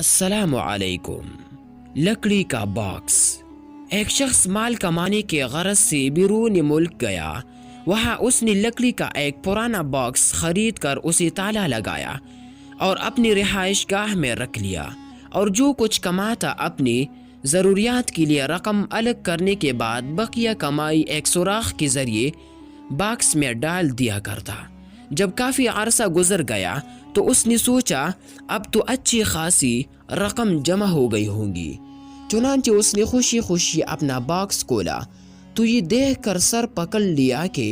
السلام علیکم۔ لکڑی کا باکس۔ ایک شخص مال کمانے کے غرض سے بیرون ملک گیا۔ وہاں اس نے لکڑی کا ایک پرانا باکس خرید کر اسے تالا لگایا اور اپنی رہائش گاہ میں رکھ لیا، اور جو کچھ کماتا اپنی ضروریات کے لیے رقم الگ کرنے کے بعد بقیہ کمائی ایک سوراخ کے ذریعے باکس میں ڈال دیا کرتا۔ جب کافی عرصہ گزر گیا تو اس نے سوچا اب تو اچھی خاصی رقم جمع ہو گئی ہوں گی، چنانچہ اس نے خوشی خوشی اپنا باکس کھولا تو یہ دیکھ کر سر پکڑ لیا کہ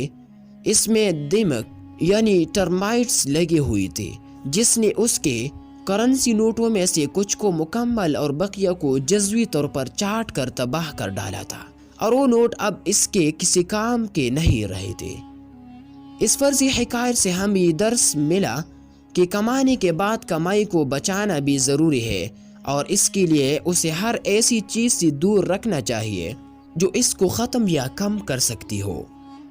اس میں دمک یعنی ٹرمائٹس لگی ہوئی تھی، جس نے اس کے کرنسی نوٹوں میں سے کچھ کو مکمل اور بقیہ کو جزوی طور پر چاٹ کر تباہ کر ڈالا تھا، اور وہ نوٹ اب اس کے کسی کام کے نہیں رہے تھے۔ اس فرضی حکایت سے ہمیں یہ درس ملا کہ کمانے کے بعد کمائی کو بچانا بھی ضروری ہے، اور اس کے لیے اسے ہر ایسی چیز سے دور رکھنا چاہیے جو اس کو ختم یا کم کر سکتی ہو۔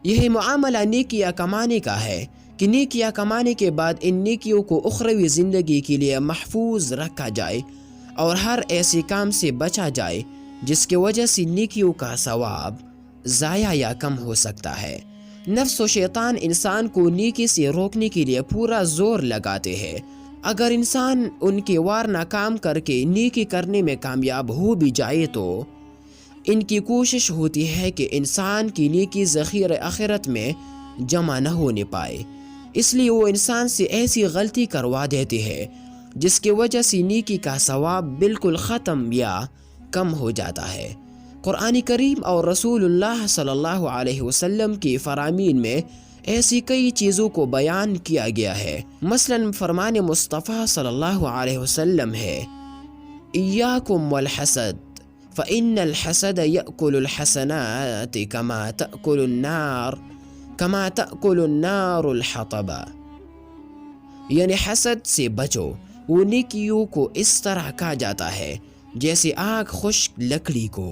یہی معاملہ نیکیاں کمانے کا ہے کہ نیکیاں کمانے کے بعد ان نیکیوں کو اخروی زندگی کے لیے محفوظ رکھا جائے اور ہر ایسے کام سے بچا جائے جس کی وجہ سے نیکیوں کا ثواب ضائع یا کم ہو سکتا ہے۔ نفس و شیطان انسان کو نیکی سے روکنے کے لیے پورا زور لگاتے ہیں۔ اگر انسان ان کے وار ناکام کر کے نیکی کرنے میں کامیاب ہو بھی جائے تو ان کی کوشش ہوتی ہے کہ انسان کی نیکی ذخیرہ آخرت میں جمع نہ ہونے پائے، اس لیے وہ انسان سے ایسی غلطی کروا دیتے ہیں جس کی وجہ سے نیکی کا ثواب بالکل ختم یا کم ہو جاتا ہے۔ قرآن کریم اور رسول اللہ صلی اللہ علیہ وسلم کی فرامین میں ایسی کئی چیزوں کو بیان کیا گیا ہے۔ مثلاً فرمان مصطفیٰ صلی اللہ علیہ وسلم ہے ایاکم والحسد فإن الحسد يأكل الحسنات كما تأكل النار الحطب، یعنی حسد سے بچو، وہ نیکیوں کو اس طرح کھا جاتا ہے جیسے آگ خشک لکڑی کو۔